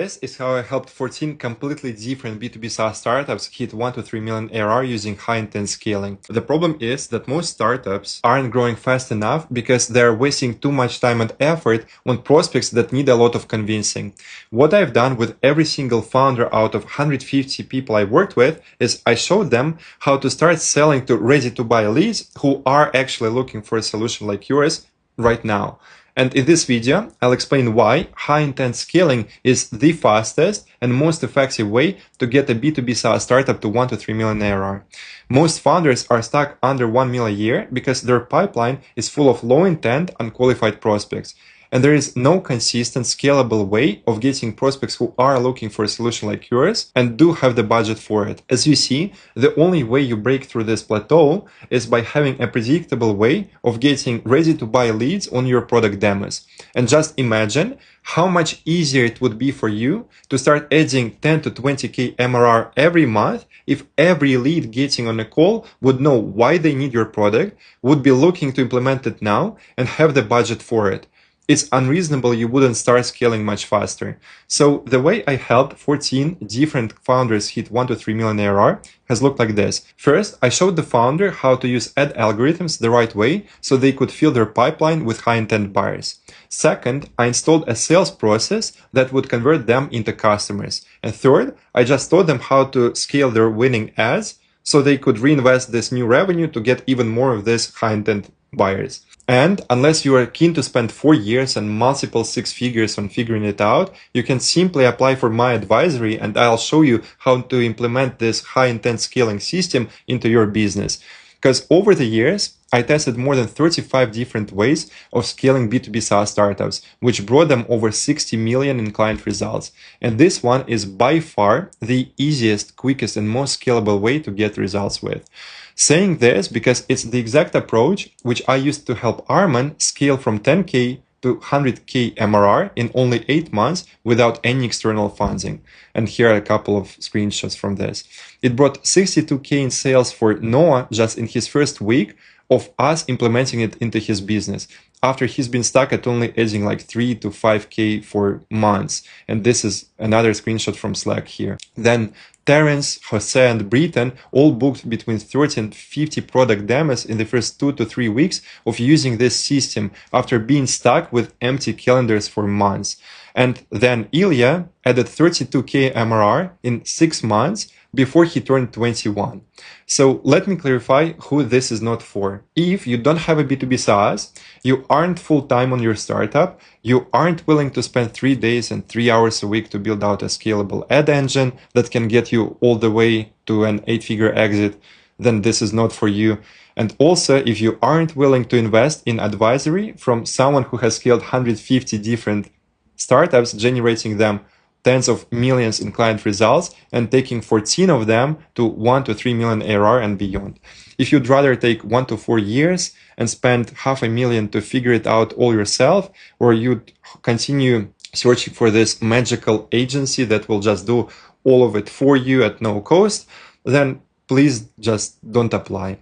This is how I helped 14 completely different B2B SaaS startups hit 1 to 3 million ARR using high-intent scaling. The problem is that most startups aren't growing fast enough because they're wasting too much time and effort on prospects that need a lot of convincing. What I've done with every single founder out of 150 people I worked with is I showed them how to start selling to ready-to-buy leads who are actually looking for a solution like yours right now. And in this video, I'll explain why high-intent scaling is the fastest and most effective way to get a B2B SaaS startup to 1 to 3 million ARR. Most founders are stuck under 1 million a year because their pipeline is full of low-intent, unqualified prospects. And there is no consistent, scalable way of getting prospects who are looking for a solution like yours and do have the budget for it. As you see, the only way you break through this plateau is by having a predictable way of getting ready-to-buy leads on your product demos. And just imagine how much easier it would be for you to start adding 10 to 20k MRR every month if every lead getting on a call would know why they need your product, would be looking to implement it now, and have the budget for it. It's unreasonable you wouldn't start scaling much faster. So the way I helped 14 different founders hit 1 to 3 million ARR has looked like this. First, I showed the founder how to use ad algorithms the right way so they could fill their pipeline with high-intent buyers. Second, I installed a sales process that would convert them into customers. And third, I just taught them how to scale their winning ads so they could reinvest this new revenue to get even more of these high-intent buyers. And unless you are keen to spend 4 years and multiple 6 figures on figuring it out, you can simply apply for my advisory and I'll show you how to implement this high-intent scaling system into your business. Because over the years, I tested more than 35 different ways of scaling B2B SaaS startups, which brought them over 60 million in client results. And this one is by far the easiest, quickest, and most scalable way to get results with. Saying this because it's the exact approach which I used to help Arman scale from 10k to 100k MRR in only 8 months without any external funding. And here are a couple of screenshots from this. It brought 62k in sales for Noah just in his first week of us implementing it into his business, after he's been stuck at only adding like 3 to 5k for months. And this is another screenshot from Slack here. Then Terence, Jose, and Britton all booked between 30 and 50 product demos in the first 2 to 3 weeks of using this system after being stuck with empty calendars for months. And then Ilya added 32k MRR in 6 months before he turned 21. So let me clarify who this is not for. If you don't have a B2B SaaS, you aren't full-time on your startup, you aren't willing to spend 3 days and 3 hours a week to build out a scalable ad engine that can get you all the way to an 8-figure exit, then this is not for you. And also, if you aren't willing to invest in advisory from someone who has scaled 150 different startups, generating them tens of millions in client results and taking 14 of them to 1 to 3 million ARR and beyond. If you'd rather take 1 to 4 years and spend $500,000 to figure it out all yourself, or you'd continue searching for this magical agency that will just do all of it for you at no cost, then please just don't apply.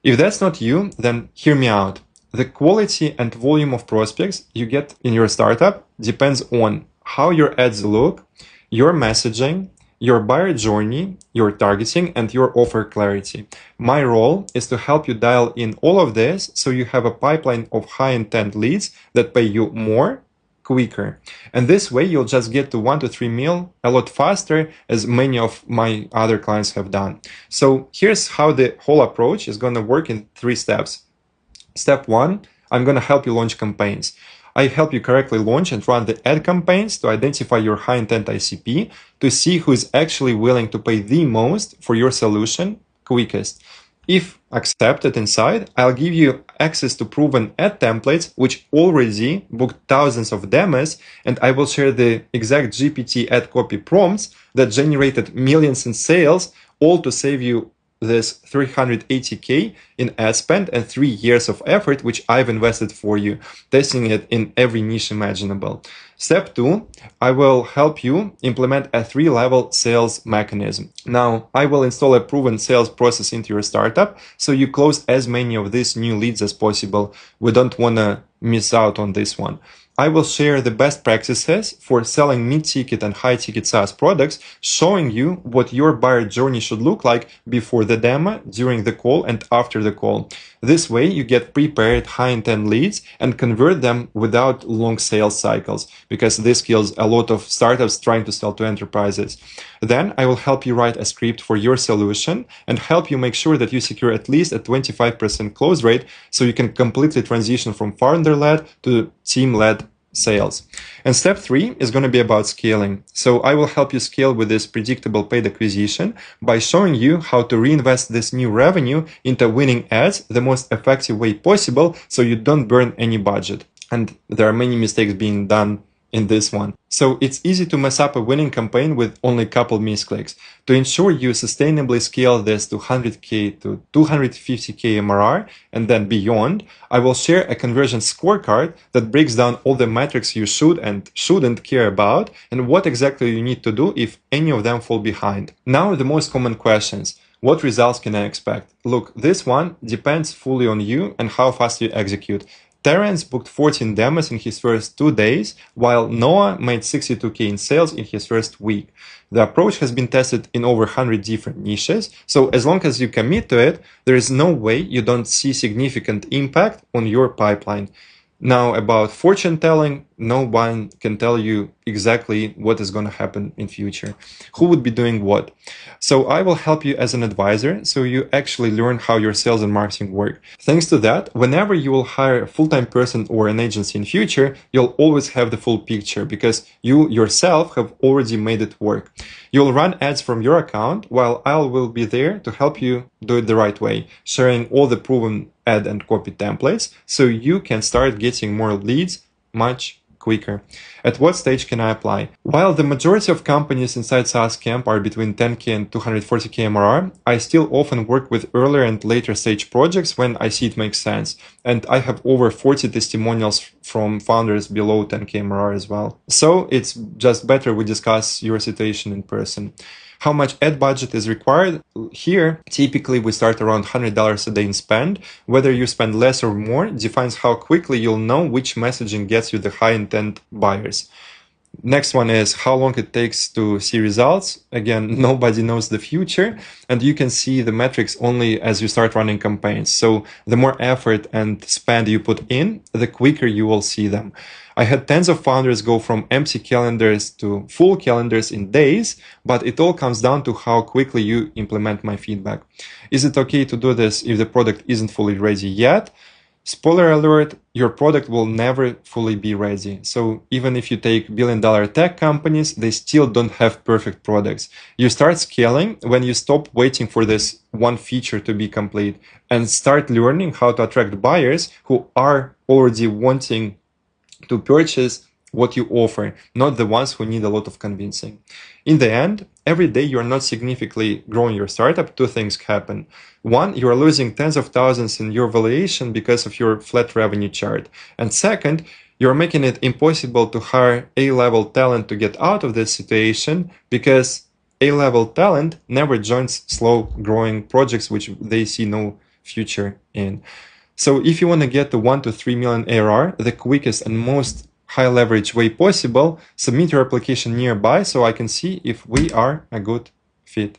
If that's not you, then hear me out. The quality and volume of prospects you get in your startup depends on how your ads look, your messaging, your buyer journey, your targeting, and your offer clarity. My role is to help you dial in all of this so you have a pipeline of high-intent leads that pay you more, quicker. And this way you'll just get to 1 to 3 mil a lot faster, as many of my other clients have done. So here's how the whole approach is going to work in 3 steps. Step 1, I'm going to help you launch campaigns. I help you correctly launch and run the ad campaigns to identify your high-intent ICP, to see who is actually willing to pay the most for your solution quickest. If accepted inside, I'll give you access to proven ad templates, which already booked thousands of demos, and I will share the exact GPT ad copy prompts that generated millions in sales, all to save you this 380k in ad spend and 3 years of effort, which I've invested for you, testing it in every niche imaginable. Step 2, I will help you implement a 3-level sales mechanism. Now, I will install a proven sales process into your startup, so you close as many of these new leads as possible. We don't want to miss out on this one. I will share the best practices for selling mid-ticket and high-ticket SaaS products, showing you what your buyer journey should look like before the demo, during the call, and after the call. This way, you get prepared high-intent leads and convert them without long sales cycles, because this kills a lot of startups trying to sell to enterprises. Then I will help you write a script for your solution and help you make sure that you secure at least a 25% close rate so you can completely transition from founder-led to team-led sales. And step 3 is going to be about scaling. So I will help you scale with this predictable paid acquisition by showing you how to reinvest this new revenue into winning ads the most effective way possible so you don't burn any budget. And there are many mistakes being done in this one. So it's easy to mess up a winning campaign with only a couple misclicks. To ensure you sustainably scale this to 100K to 250K MRR and then beyond, I will share a conversion scorecard that breaks down all the metrics you should and shouldn't care about and what exactly you need to do if any of them fall behind. Now, the most common questions. What results can I expect? Look, this one depends fully on you and how fast you execute. Terence booked 14 demos in his first 2 days, while Noah made 62K in sales in his first week. The approach has been tested in over 100 different niches, so as long as you commit to it, there is no way you don't see significant impact on your pipeline. Now, about fortune telling, no one can tell you exactly what is going to happen in future, who would be doing what. So I will help you as an advisor so you actually learn how your sales and marketing work. Thanks to that, whenever you will hire a full-time person or an agency in future, you'll always have the full picture because you yourself have already made it work. You'll run ads from your account while I will be there to help you do it the right way, sharing all the proven ad and copy templates so you can start getting more leads much quicker. At what stage can I apply? While the majority of companies inside SaaS Camp are between 10K and 240K MRR, I still often work with earlier and later stage projects when I see it makes sense. And I have over 40 testimonials from founders below 10K MRR as well. So it's just better we discuss your situation in person. How much ad budget is required? Here, typically we start around $100 a day in spend. Whether you spend less or more defines how quickly you'll know which messaging gets you the high intent buyers. Next one is how long it takes to see results. Again, nobody knows the future, and you can see the metrics only as you start running campaigns. So the more effort and spend you put in, the quicker you will see them. I had tens of founders go from empty calendars to full calendars in days, but it all comes down to how quickly you implement my feedback. Is it okay to do this if the product isn't fully ready yet? Spoiler alert, your product will never fully be ready. So even if you take billion-dollar tech companies, they still don't have perfect products. You start scaling when you stop waiting for this one feature to be complete and start learning how to attract buyers who are already wanting to purchase what you offer, not the ones who need a lot of convincing. In the end, every day you are not significantly growing your startup, 2 things happen. One, you are losing tens of thousands in your valuation because of your flat revenue chart. And second, you are making it impossible to hire A-level talent to get out of this situation because A-level talent never joins slow-growing projects which they see no future in. So if you want to get to 1 to 3 million ARR, the quickest and most high leverage way possible, submit your application nearby so I can see if we are a good fit.